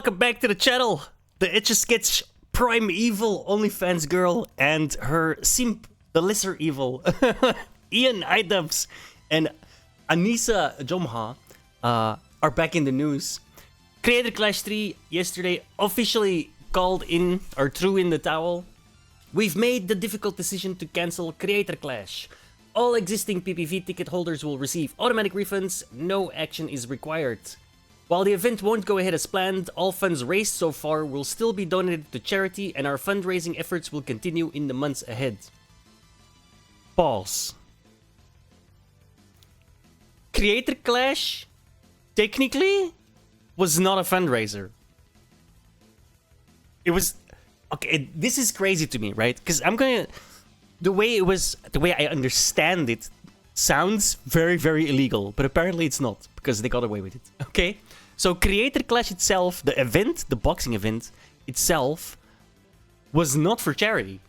Welcome back to the channel. The Etch-a-Sketch primeval OnlyFans girl and her simp, the lesser evil, Ian Idubbbz and Anisa Jomha are back in the news. Creator Clash 3 yesterday officially called in or threw in the towel. We've made the difficult decision to cancel Creator Clash. All existing PPV ticket holders will receive automatic refunds. No action is required. While the event won't go ahead as planned, all funds raised so far will still be donated to charity and our fundraising efforts will continue in the months ahead. Pause. Creator Clash, technically, was not a fundraiser. It was... Okay, this is crazy to me, right? Because I'm gonna... The way I understand it sounds very, very illegal, but apparently it's not, because they got away with it, okay? So Creator Clash itself, the event, the boxing event itself, was not for charity.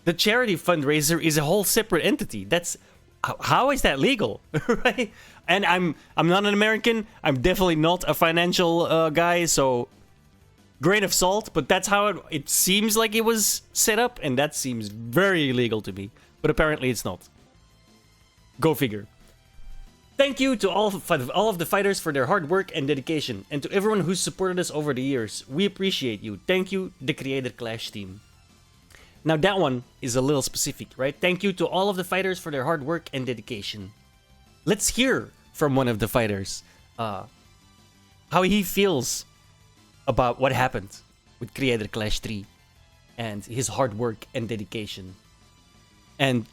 The charity fundraiser is a whole separate entity. That's... How is that legal, right? And I'm not an American, I'm definitely not a financial guy, so... Grain of salt, but that's how it seems like it was set up, and that seems very illegal to me. But apparently it's not. Go figure. Thank you to all of the fighters for their hard work and dedication, and to everyone who's supported us over the years. We appreciate you. Thank you, the Creator Clash team. Now that one is a little specific, right? Thank you to all of the fighters for their hard work and dedication. Let's hear from one of the fighters how he feels about what happened with Creator Clash 3 and his hard work and dedication. And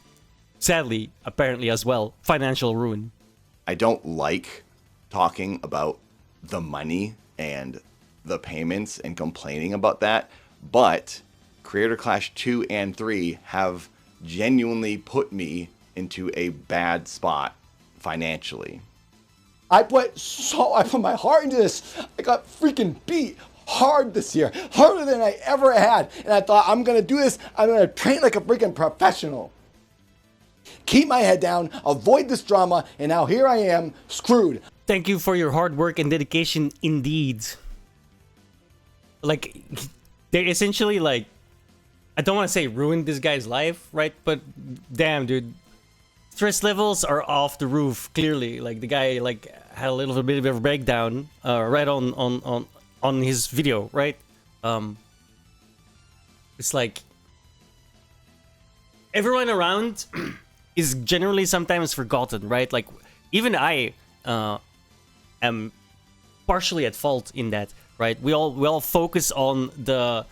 sadly, apparently as well, financial ruin. I don't like talking about the money and the payments and complaining about that, but Creator Clash 2 and 3 have genuinely put me into a bad spot financially. I put my heart into this. I got freaking beat hard this year, harder than I ever had. And I thought, I'm gonna do this. I'm gonna train like a freaking professional. Keep my head down, avoid this drama, and now here I am, screwed. Thank you for your hard work and dedication indeed. Like, they're essentially like, I don't want to say ruined this guy's life, right? But damn, dude. Stress levels are off the roof, clearly. Like, the guy like had a little bit of a breakdown right on his video, right? It's like everyone around is generally sometimes forgotten, right? Like, even I am partially at fault in that, right? We all focus on the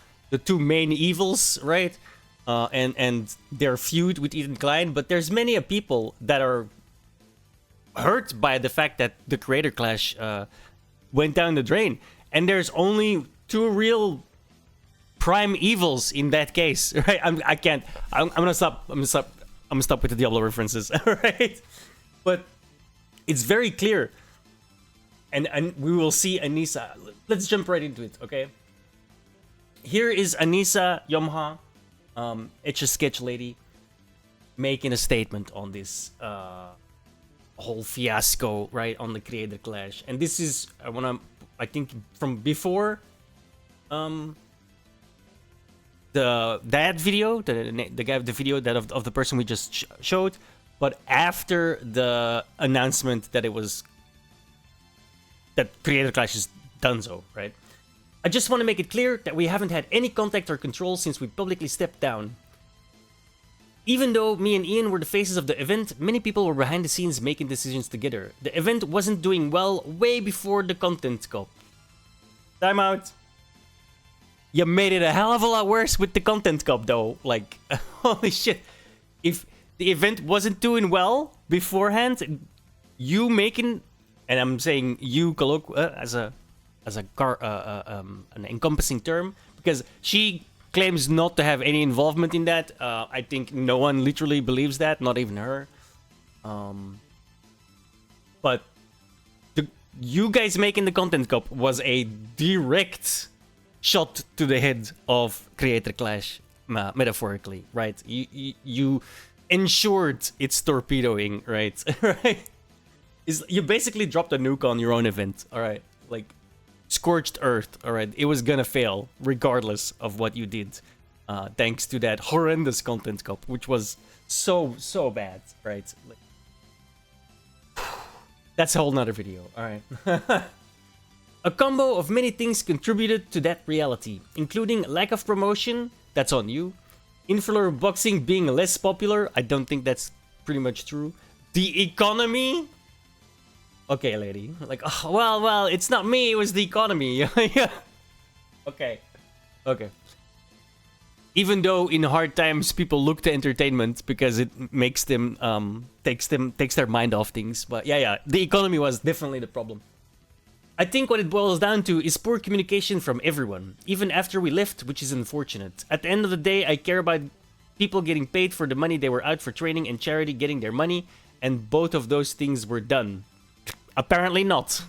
two main evils, right? And their feud with Ethan Klein, but there's many a people that are hurt by the fact that the Creator Clash went down the drain, and there's only two real prime evils in that case, right? I'm gonna stop with the Diablo references, right? But it's very clear, and we will see Anisa. Let's jump right into it, okay? Here is Anisa Jomha, Etch-a-Sketch lady, making a statement on this whole fiasco, right, on the Creator Clash. And this is, I think from before that video, the video that of the person we just showed, but after the announcement that Creator Clash is donezo, right? I just want to make it clear that we haven't had any contact or control since we publicly stepped down. Even though me and Ian were the faces of the event, many people were behind the scenes making decisions together. The event wasn't doing well way before the content cop. Time out. You made it a hell of a lot worse with the content cop though. Like, holy shit. If the event wasn't doing well beforehand, you making, and I'm saying you as an encompassing term, because she claims not to have any involvement in that. I think no one literally believes that, not even her. But you guys making the content cup was a direct shot to the head of Creator Clash, metaphorically, right? You ensured its torpedoing, right? Right? You basically dropped a nuke on your own event, all right? Like, scorched earth. All right, it was gonna fail regardless of what you did, thanks to that horrendous content cop, which was so bad, right? That's a whole nother video. All right. A combo of many things contributed to that reality, including lack of promotion. That's on you. Influencer boxing being less popular. I don't think that's pretty much true. The economy. Okay, lady. Like, oh, well, it's not me. It was the economy. Yeah. Okay. Even though in hard times people look to entertainment because it makes them takes their mind off things. But yeah, the economy was definitely the problem. I think what it boils down to is poor communication from everyone, even after we left, which is unfortunate. At the end of the day, I care about people getting paid for the money they were out for training and charity getting their money, and both of those things were done. Apparently not.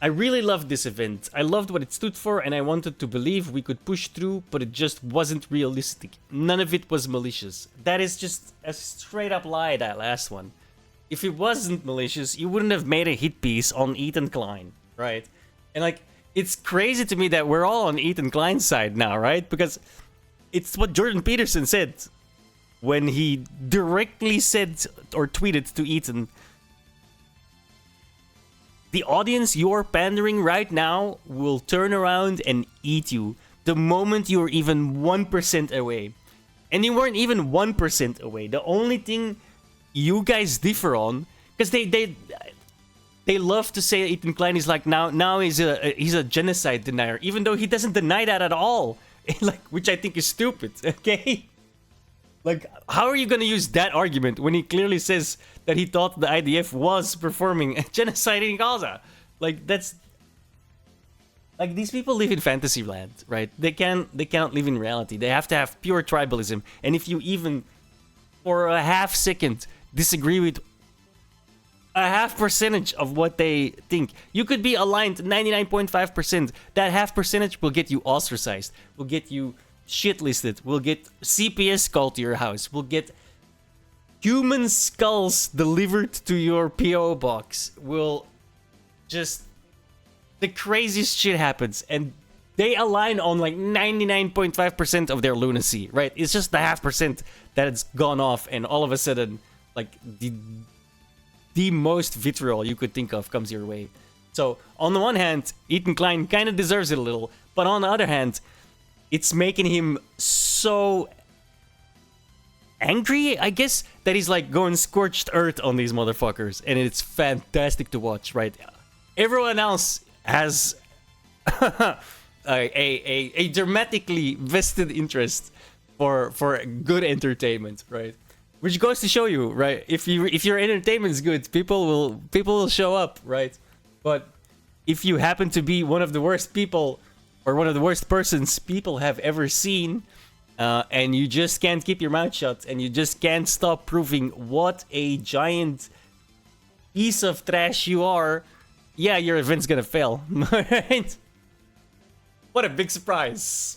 I really loved this event. I loved what it stood for, and I wanted to believe we could push through, but it just wasn't realistic. None of it was malicious. That is just a straight up lie, that last one. If it wasn't malicious, you wouldn't have made a hit piece on Ethan Klein, right? And like, it's crazy to me that we're all on Ethan Klein's side now, right? Because it's what Jordan Peterson said when he directly said or tweeted to Ethan, the audience you're pandering right now will turn around and eat you the moment you're even 1% away. And you weren't even 1% away. The only thing you guys differ on, because they love to say Ethan Klein is like now he's a genocide denier, even though he doesn't deny that at all. Like, which I think is stupid. Okay, like, how are you gonna use that argument when he clearly says that he thought the IDF was performing a genocide in Gaza? Like, that's like, these people live in fantasy land, right? They cannot live in reality. They have to have pure tribalism. And if you even for a half second disagree with a half percentage of what they think, you could be aligned 99.5%. That half percentage will get you ostracized, will get you shitlisted, will get CPS called to your house, will get human skulls delivered to your PO box, will just, the craziest shit happens, and they align on like 99.5% of their lunacy, right? It's just the half percent that it's gone off, and all of a sudden, like, the most vitriol you could think of comes your way. So, on the one hand, Ethan Klein kind of deserves it a little, but on the other hand, it's making him so angry, I guess, that he's like going scorched earth on these motherfuckers, and it's fantastic to watch, right? Everyone else has a dramatically vested interest for good entertainment, right? Which goes to show you, right? If your entertainment is good, people will show up, right? But if you happen to be one of the worst people or one of the worst persons people have ever seen, and you just can't keep your mouth shut, and you just can't stop proving what a giant piece of trash you are, yeah, your event's gonna fail, right? What a big surprise.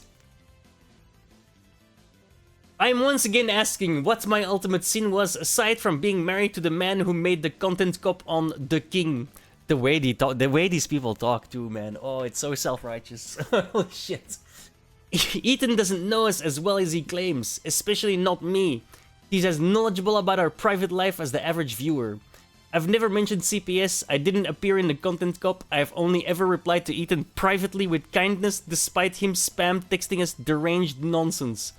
I'm once again asking what my ultimate sin was, aside from being married to the man who made the content cop on The King. The way these people talk too, man. Oh, it's so self-righteous. Holy shit. Ethan doesn't know us as well as he claims, especially not me. He's as knowledgeable about our private life as the average viewer. I've never mentioned CPS, I didn't appear in the content cop, I have only ever replied to Ethan privately with kindness despite him spam texting us deranged nonsense.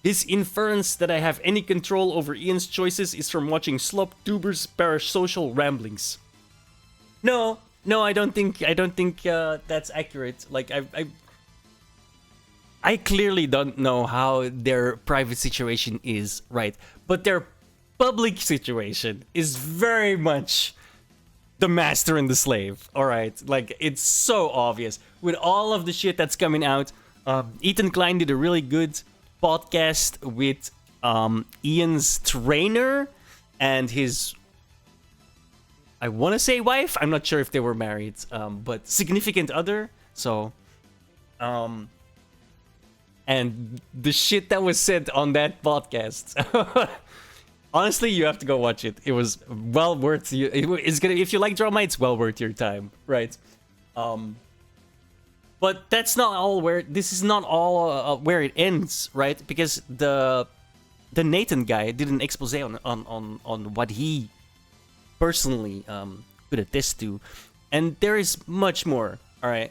This inference that I have any control over Ian's choices is from watching SlopTubers' parasocial ramblings. No, I don't think that's accurate. Like, I clearly don't know how their private situation is, right? But their public situation is very much the master and the slave, alright? Like, it's so obvious. With all of the shit that's coming out, Ethan Klein did a really good podcast with Ian's trainer and his, I want to say wife, I'm not sure if they were married, but significant other. So, and the shit that was said on that podcast, honestly, you have to go watch it. It was well worth you. It's gonna, if you like drama, it's well worth your time, right? But that's not all where this is not all where it ends, right? Because the Nathan guy did an expose on what he personally could attest to, and there is much more. All right,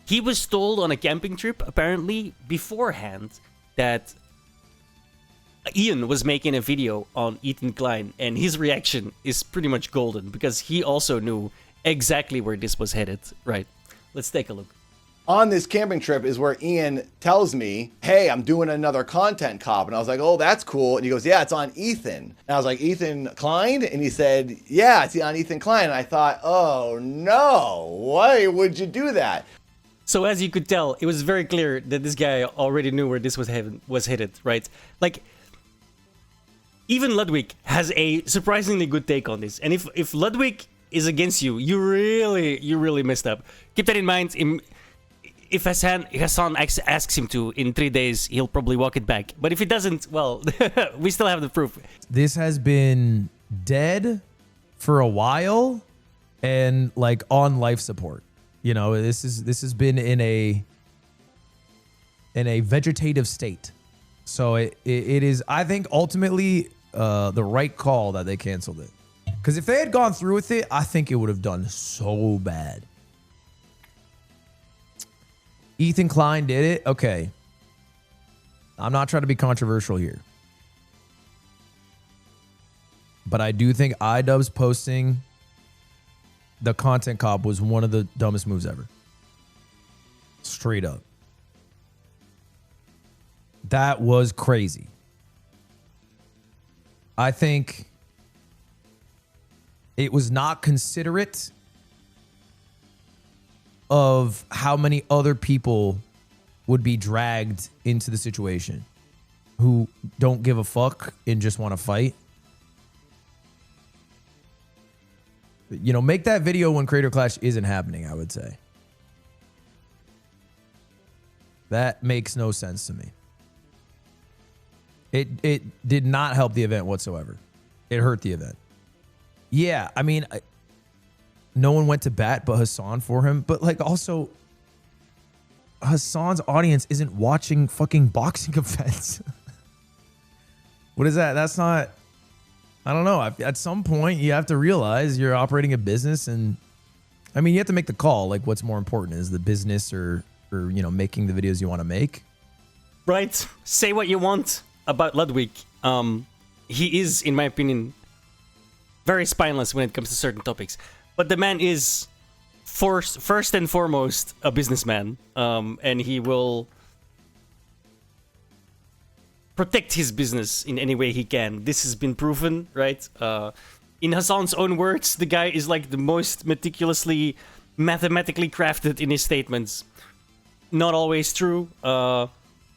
he was told on a camping trip apparently beforehand that Ian was making a video on Ethan Klein, and his reaction is pretty much golden because he also knew exactly where this was headed. Right. Let's take a look. On this camping trip is where Ian tells me, hey, I'm doing another content cop. And I was like, oh, that's cool. And he goes, yeah, it's on Ethan. And I was like, Ethan Klein? And he said, yeah, it's on Ethan Klein. And I thought, oh, no, why would you do that? So as you could tell, it was very clear that this guy already knew where this was headed, right? Like, even Ludwig has a surprisingly good take on this. And if Ludwig is against you, you really messed up. Keep that in mind. If Hassan asks him to in 3 days, he'll probably walk it back. But if he doesn't, well, we still have the proof. This has been dead for a while and like on life support. You know, this has been in a vegetative state. So it is, I think, ultimately the right call that they canceled it. Because if they had gone through with it, I think it would have done so bad. Ethan Klein did it. Okay. I'm not trying to be controversial here. But I do think Idubbbz posting the content cop was one of the dumbest moves ever. Straight up. That was crazy. I think it was not considerate of how many other people would be dragged into the situation who don't give a fuck and just want to fight. You know, make that video when Creator Clash isn't happening, I would say. That makes no sense to me. It did not help the event whatsoever. It hurt the event. Yeah, I mean, no one went to bat but Hassan for him. But like also, Hassan's audience isn't watching fucking boxing events. What is that? That's not, I don't know. At some point, you have to realize you're operating a business. And I mean, you have to make the call. Like what's more important, is the business or you know, making the videos you want to make? Right. Say what you want about Ludwig. He is, in my opinion, very spineless when it comes to certain topics. But the man is first and foremost a businessman, and he will protect his business in any way he can. This has been proven, right? In Hassan's own words, the guy is like the most meticulously, mathematically crafted in his statements. Not always true.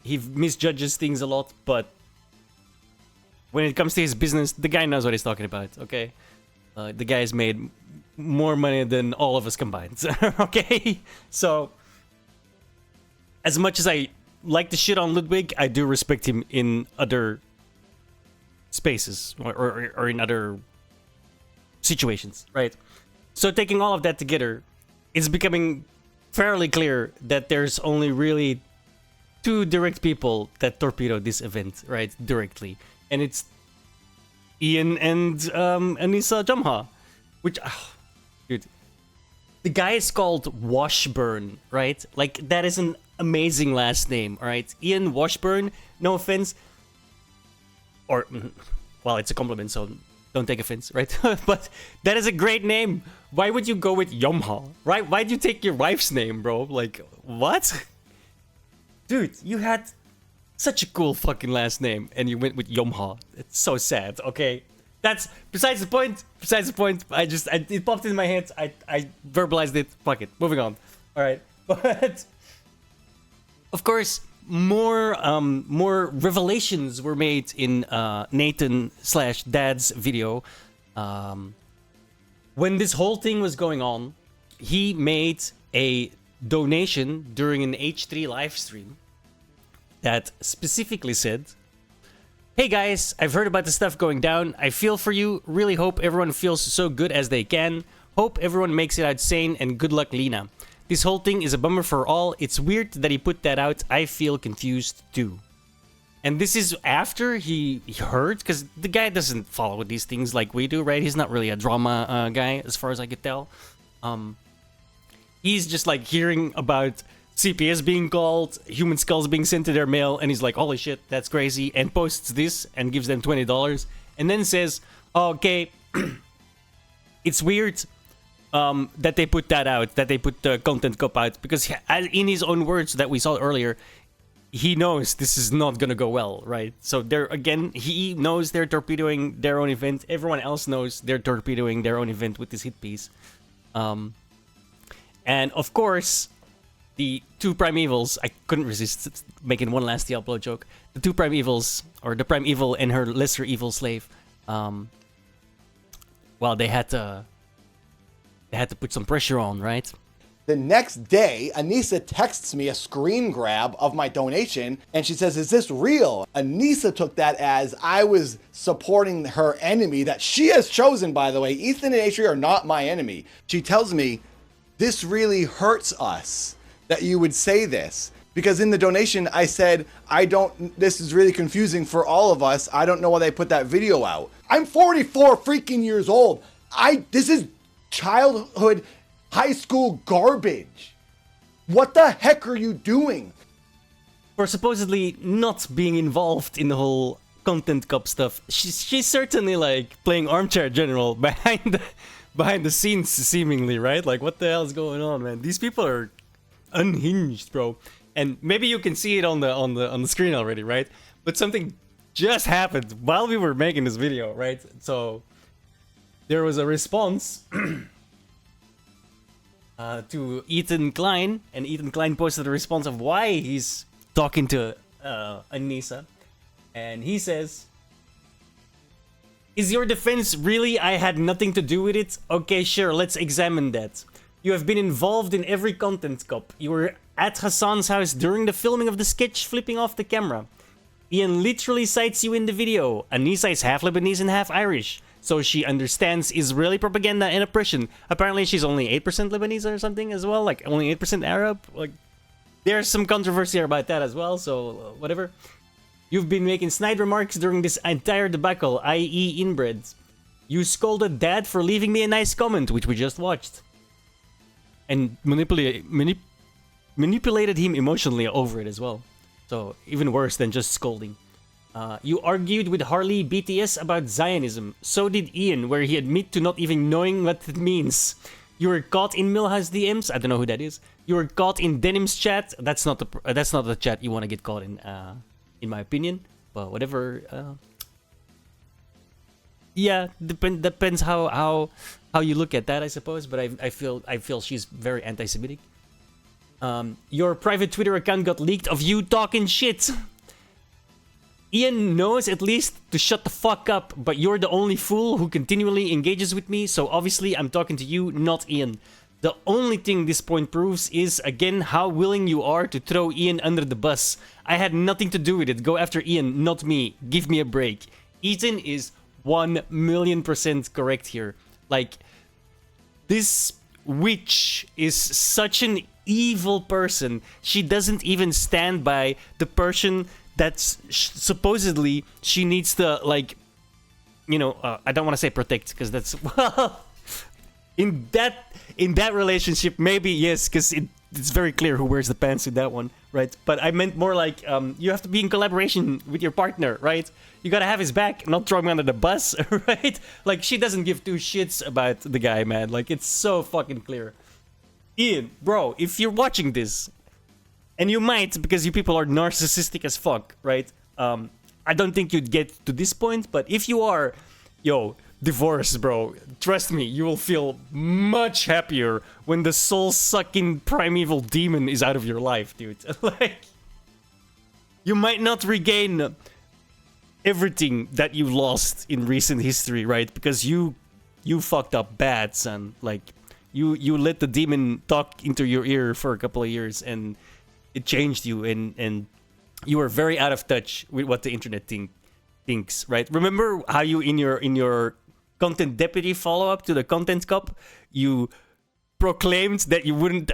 He misjudges things a lot, but when it comes to his business, the guy knows what he's talking about, okay? The guy's made more money than all of us combined, okay? So, as much as I like to shit on Ludwig, I do respect him in other spaces or in other situations, right? So taking all of that together, it's becoming fairly clear that there's only really two direct people that torpedo this event, right? Directly. And it's Ian and Anisa Jomha. Which, dude, the guy is called Washburn, right? Like, that is an amazing last name, alright? Ian Washburn, no offense. Or, well, it's a compliment, so don't take offense, right? But that is a great name. Why would you go with Jomha, right? Why'd you take your wife's name, bro? Like, what? Dude, you had such a cool fucking last name, and you went with Jomha. It's so sad, okay? That's besides the point. Besides the point. It popped in my head. I verbalized it. Fuck it. Moving on. All right. But of course, more revelations were made in Nathan/Dad's video. When this whole thing was going on, he made a donation during an H3 live stream that specifically said, "Hey guys, I've heard about the stuff going down. I feel for you. Really hope everyone feels so good as they can. Hope everyone makes it out sane, and good luck, Lena. This whole thing is a bummer for all. It's weird that he put that out. I feel confused too. And this is after he heard, because the guy doesn't follow these things like we do, right? He's not really a drama guy, as far as I could tell. He's just like hearing about CPS being called, human skulls being sent to their mail, and he's like, holy shit, that's crazy, and posts this and gives them $20, and then says, oh, okay, it's weird that they put that out, that they put the content cup out, because in his own words that we saw earlier, he knows this is not gonna go well, right? So they're, again, he knows they're torpedoing their own event. Everyone else knows they're torpedoing their own event with this hit piece. And of course, the two primevals, I couldn't resist making one last upload joke. The two primevals, or the primeval and her lesser evil slave, well, they had to put some pressure on, right? The next day, Anisa texts me a screen grab of my donation, and she says, is this real? Anisa took that as I was supporting her enemy that she has chosen, by the way. Ethan and Atri are not my enemy. She tells me, this really hurts us that you would say this. Because in the donation, I said, this is really confusing for all of us. I don't know why they put that video out. I'm 44 freaking years old. This is childhood high school garbage. What the heck are you doing? For supposedly not being involved in the whole content cup stuff, she's certainly like playing armchair general behind the scenes, seemingly, right? Like, what the hell is going on, man? These people are unhinged, bro. And maybe you can see it on the screen already, right? But something just happened while we were making this video, right? So there was a response to Ethan Klein, and Ethan Klein posted a response of why he's talking to Anisa, and he says, is your defense really I had nothing to do with it? Okay, sure, let's examine that. You have been involved in every content cup. You were at Hassan's house during the filming of the sketch flipping off the camera. Ian literally cites you in the video. Anisa is half Lebanese and half Irish, so she understands Israeli propaganda and oppression. Apparently she's only 8% Lebanese or something as well, like only 8% Arab. Like, there's some controversy about that as well, so whatever. You've been making snide remarks during this entire debacle, i.e. inbred. You scolded Dad for leaving me a nice comment, which we just watched. And manipulated him emotionally over it as well. So, even worse than just scolding. You argued with Harley BTS about Zionism. So did Ian, where he admitted to not even knowing what it means. You were caught in Milhouse DMs. I don't know who that is. You were caught in Denim's chat. That's not the chat you want to get caught in my opinion. But whatever. Yeah, depends how you look at that, I suppose. But I feel she's very anti-Semitic. Your private Twitter account got leaked of you talking shit. Ian knows at least to shut the fuck up, but you're the only fool who continually engages with me, so obviously I'm talking to you, not Ian. The only thing this point proves is, again, how willing you are to throw Ian under the bus. I had nothing to do with it. Go after Ian, not me. Give me a break. Ethan is 1,000,000% correct here. Like, this witch is such an evil person. She doesn't even stand by the person that's supposedly she needs to, like, you know, I don't want to say protect, because that's, well, in that relationship, maybe yes, because it's very clear who wears the pants in that one, right? But I meant more like, you have to be in collaboration with your partner, right? You gotta have his back, not throw him under the bus, right? Like, she doesn't give two shits about the guy, man. Like, it's so fucking clear. Ian, bro, if you're watching this, and you might, because you people are narcissistic as fuck, right? I don't think you'd get to this point, but if you are, yo, divorce, bro. Trust me, you will feel much happier when the soul-sucking primeval demon is out of your life, dude. Like, you might not regain everything that you lost in recent history, right? Because you fucked up bad, son. Like, you let the demon talk into your ear for a couple of years, and it changed you, and you were very out of touch with what the internet thinks, right? Remember how you in your content deputy follow-up to the content cup, you proclaimed that you wouldn't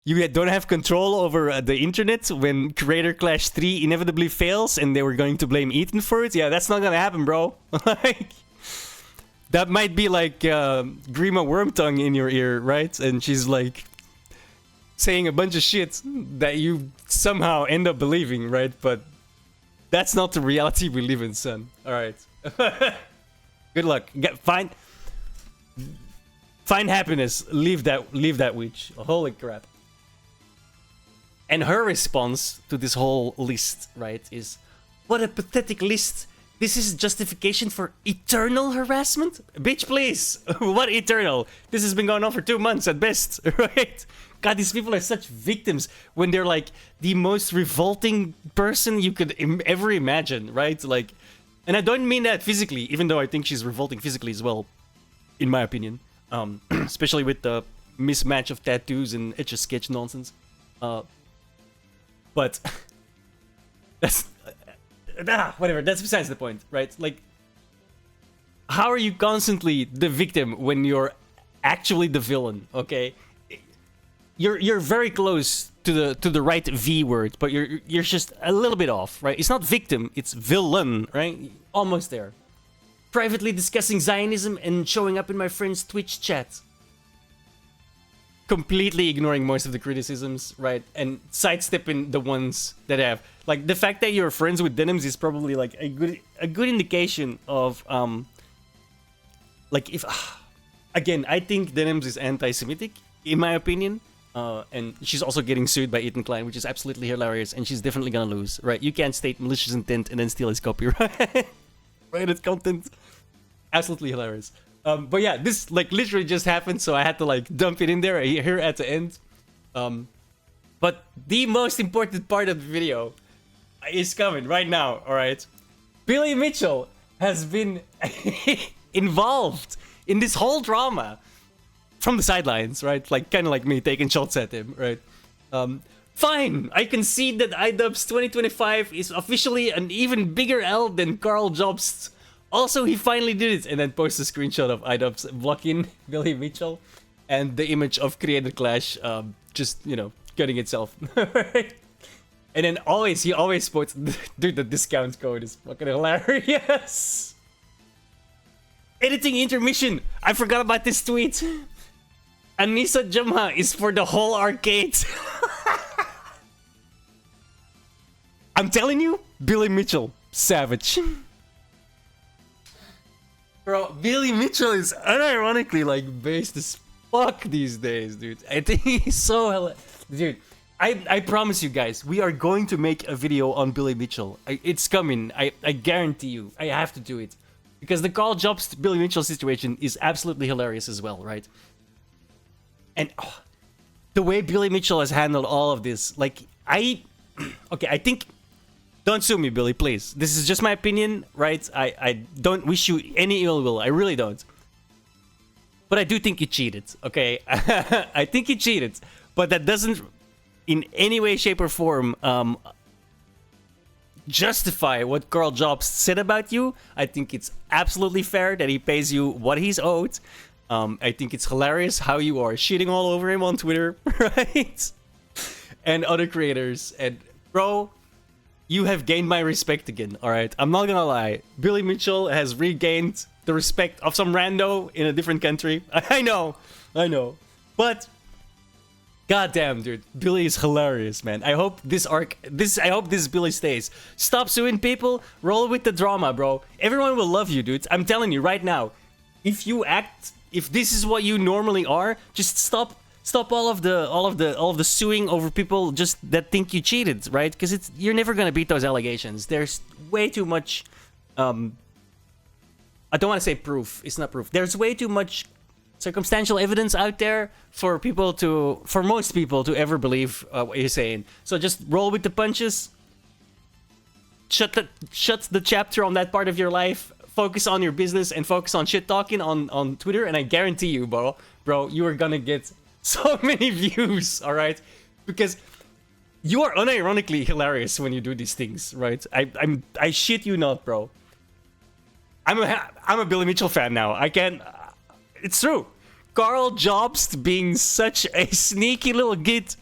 you don't have control over the internet when Creator Clash 3 inevitably fails, and they were going to blame Ethan for it. Yeah, that's not gonna happen, bro. Like, that might be like Grima Wormtongue in your ear, right? And she's like saying a bunch of shit that you somehow end up believing, right? But that's not the reality we live in, son. All right. Good luck. Find happiness. Leave that witch. Holy crap. And her response to this whole list, right, is, what a pathetic list. This is justification for eternal harassment? Bitch, please. What eternal? This has been going on for 2 months at best, right? God, these people are such victims when they're like the most revolting person you could ever imagine, right? Like, and I don't mean that physically, even though I think she's revolting physically as well, in my opinion. Especially with the mismatch of tattoos and etch-a-sketch nonsense. But that's whatever. That's besides the point, right? Like, how are you constantly the victim when you're actually the villain? Okay, you're very close to the right V word, but you're just a little bit off, right? It's not victim, it's villain, right? Almost there. Privately discussing Zionism and showing up in my friend's Twitch chat. Completely ignoring most of the criticisms, right? And sidestepping the ones that have. Like, the fact that you're friends with Denims is probably like a good indication of like, if again, I think Denims is anti-Semitic in my opinion, and she's also getting sued by Ethan Klein, which is absolutely hilarious, and she's definitely gonna lose, right? You can't state malicious intent and then steal his copyright rated content. Absolutely hilarious. But yeah, this like literally just happened, so I had to like dump it in there here at the end. But the most important part of the video is coming right now, alright? Billy Mitchell has been involved in this whole drama from the sidelines, right? Like, kind of like me taking shots at him, right? Fine, I concede that Idubbbz 2025 is officially an even bigger L than Carl Jobst. Also, he finally did it, and then posts a screenshot of Idubbbz blocking Billy Mitchell and the image of Creator Clash just, you know, cutting itself. And then he always quotes, dude, the discount code is fucking hilarious. Editing intermission. I forgot about this tweet. Anisa Jomha is for the whole arcade. I'm telling you, Billy Mitchell, savage. Bro, Billy Mitchell is unironically like based as fuck these days, dude. I think he's so dude. I promise you guys, we are going to make a video on Billy Mitchell. It's coming. I guarantee you. I have to do it because the Carl Jobst Billy Mitchell situation is absolutely hilarious as well, right? And the way Billy Mitchell has handled all of this, like I think. Don't sue me, Billy, please. This is just my opinion, right? I don't wish you any ill will. I really don't. But I do think you cheated, okay? I think you cheated. But that doesn't, in any way, shape, or form, justify what Carl Jobs said about you. I think it's absolutely fair that he pays you what he's owed. I think it's hilarious how you are shitting all over him on Twitter, right? And other creators. And, bro, you have gained my respect again, alright? I'm not gonna lie. Billy Mitchell has regained the respect of some rando in a different country. I know. But, goddamn, dude. Billy is hilarious, man. I hope this Billy stays. Stop suing people. Roll with the drama, bro. Everyone will love you, dude. I'm telling you right now. If this is what you normally are, just stop all of the suing over people just that think you cheated, right? Because you're never gonna beat those allegations. There's way too much. I don't want to say proof. It's not proof. There's way too much circumstantial evidence out there for most people to ever believe what you're saying. So just roll with the punches. Shut the chapter on that part of your life. Focus on your business and focus on shit talking on Twitter. And I guarantee you, bro, you are gonna get so many views, alright? Because you are unironically hilarious when you do these things, right? I shit you not, bro. I'm a Billy Mitchell fan now. It's true. Carl Jobst being such a sneaky little git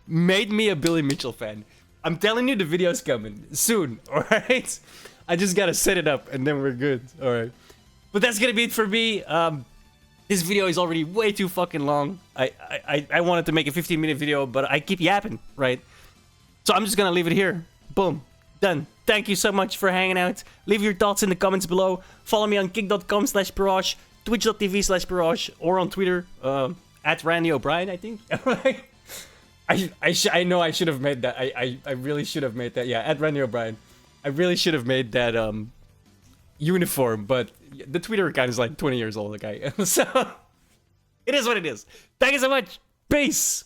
made me a Billy Mitchell fan. I'm telling you, the video's coming soon, alright? I just gotta set it up and then we're good, alright? But that's gonna be it for me. This video is already way too fucking long. I wanted to make a 15-minute video, but I keep yapping, right? So I'm just gonna leave it here. Boom. Done. Thank you so much for hanging out. Leave your thoughts in the comments below. Follow me on kick.com/Barrage, twitch.tv/Barrage, or on Twitter, at Randy O'Brien, I think. I know I should have made that. I really should have made that. Yeah, at Randy O'Brien. I really should have made that uniform, but the Twitter account is like 20 years old, okay? So, it is what it is. Thank you so much. Peace.